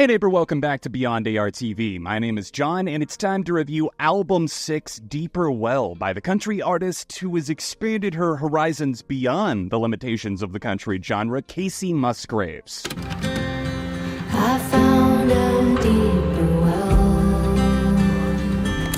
Hey neighbor, welcome back to Beyond ARTV. My name is John, and it's time to review Album 6, Deeper Well, by the country artist who has expanded her horizons beyond the limitations of the country genre, Kacey Musgraves. I found a deeper well.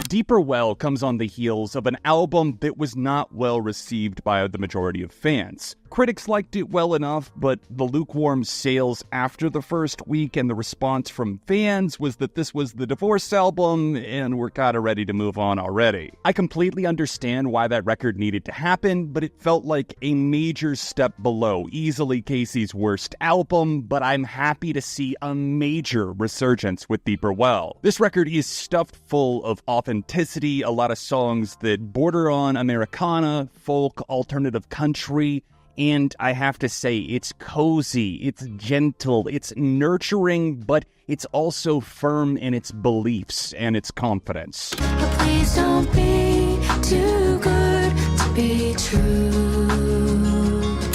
Deeper Well comes on the heels of an album that was not well received by the majority of fans. Critics liked it well enough, but the lukewarm sales after the first week and the response from fans was that this was the divorce album and we're kinda ready to move on already. I completely understand why that record needed to happen, but it felt like a major step below easily Kacey's worst album, but I'm happy to see a major resurgence with Deeper Well. This record is stuffed full of authenticity, a lot of songs that border on Americana, folk, alternative country, and I have to say, it's cozy, it's gentle, it's nurturing, but it's also firm in its beliefs and its confidence. But please don't be too good to be true.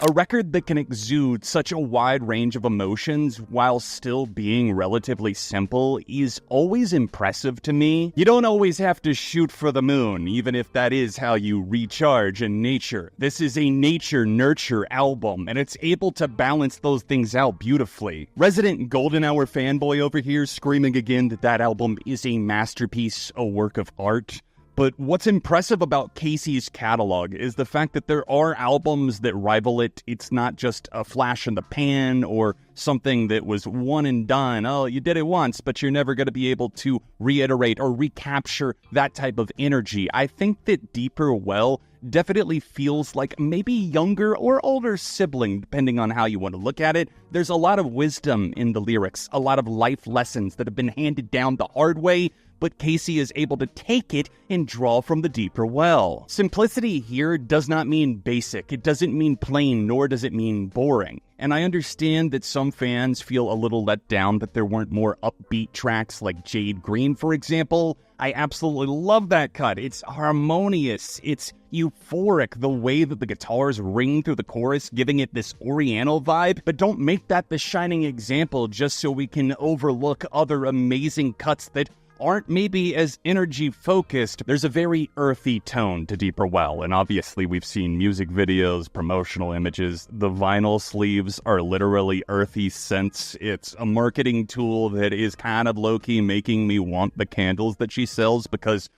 A record that can exude such a wide range of emotions while still being relatively simple is always impressive to me. You don't always have to shoot for the moon, even if that is how you recharge in nature. This is a nature-nurture album, and it's able to balance those things out beautifully. Resident Golden Hour fanboy over here screaming again that that album is a masterpiece, a work of art. But what's impressive about Kacey's catalog is the fact that there are albums that rival it. It's not just a flash in the pan or something that was one and done. Oh, you did it once, but you're never going to be able to reiterate or recapture that type of energy. I think that Deeper Well definitely feels like maybe younger or older sibling, depending on how you want to look at it. There's a lot of wisdom in the lyrics, a lot of life lessons that have been handed down the hard way, but Kacey is able to take it and draw from the deeper well. Simplicity here does not mean basic. It doesn't mean plain, nor does it mean boring. And I understand that some fans feel a little let down that there weren't more upbeat tracks like Jade Green, for example. I absolutely love that cut. It's harmonious. It's euphoric, the way that the guitars ring through the chorus, giving it this Oriental vibe. But don't make that the shining example just so we can overlook other amazing cuts that aren't maybe as energy-focused. There's a very earthy tone to Deeper Well, and obviously we've seen music videos, promotional images. The vinyl sleeves are literally earthy scents. It's a marketing tool that is kind of low-key making me want the candles that she sells because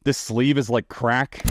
this sleeve is like crack.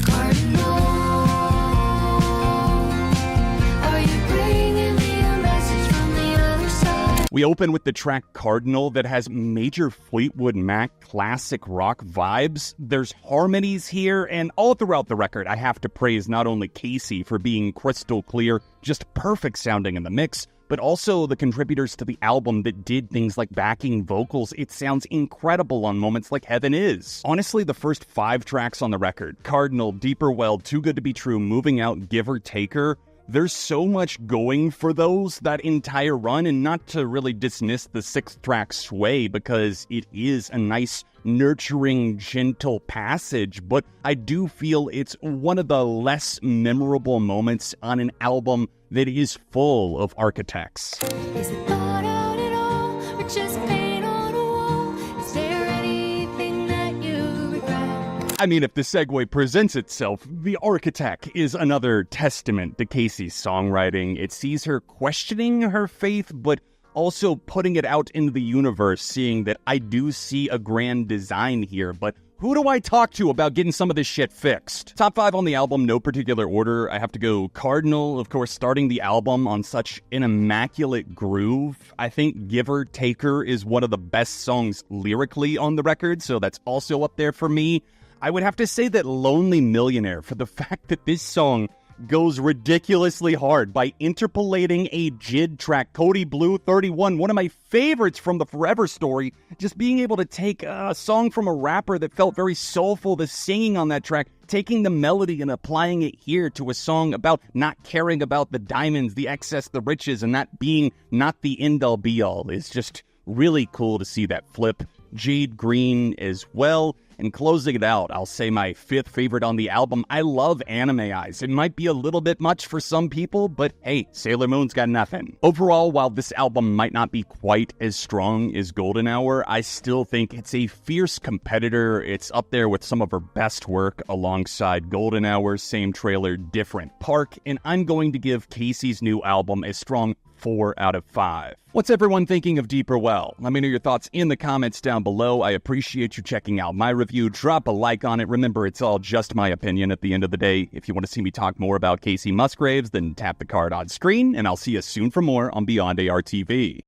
We open with the track Cardinal that has major Fleetwood Mac classic rock vibes. There's harmonies here, and all throughout the record, I have to praise not only Kacey for being crystal clear, just perfect sounding in the mix, but also the contributors to the album that did things like backing vocals. It sounds incredible on moments like Heaven Is. Honestly, the first 5 tracks on the record, Cardinal, Deeper Well, Too Good to Be True, Moving Out, Give or Take Her, there's so much going for that entire run, and not to really dismiss the 6th track Sway because it is a nice, nurturing, gentle passage, but I do feel it's one of the less memorable moments on an album that is full of architects. Is it thought out at all, or just paint on a wall? Is there anything that you regret? I mean, if the segue presents itself, The Architect is another testament to Kacey's songwriting. It sees her questioning her faith, but also putting it out into the universe, seeing that I do see a grand design here, but who do I talk to about getting some of this shit fixed? Top 5 on the album, no particular order. I have to go Cardinal, of course, starting the album on such an immaculate groove. I think Give or Take Her is one of the best songs lyrically on the record, so that's also up there for me. I would have to say that Lonely Millionaire, for the fact that this song goes ridiculously hard by interpolating a JID track, Cody Blue 31, one of my favorites from the Forever Story, just being able to take a song from a rapper that felt very soulful, the singing on that track, taking the melody and applying it here to a song about not caring about the diamonds, the excess, the riches, and that being not the end-all be-all is just really cool to see that flip. Jade Green as well. And closing it out, I'll say my fifth favorite on the album. I love Anime Eyes. It might be a little bit much for some people, but hey, Sailor Moon's got nothing. Overall, while this album might not be quite as strong as Golden Hour, I still think it's a fierce competitor. It's up there with some of her best work alongside Golden Hour, same trailer, different park, and I'm going to give Kacey's new album a strong 4 out of 5. What's everyone thinking of Deeper Well? Let me know your thoughts in the comments down below. I appreciate you checking out my review. Drop a like on it. Remember, it's all just my opinion at the end of the day. If you want to see me talk more about Kacey Musgraves, then tap the card on screen, and I'll see you soon for more on Beyond ARTV.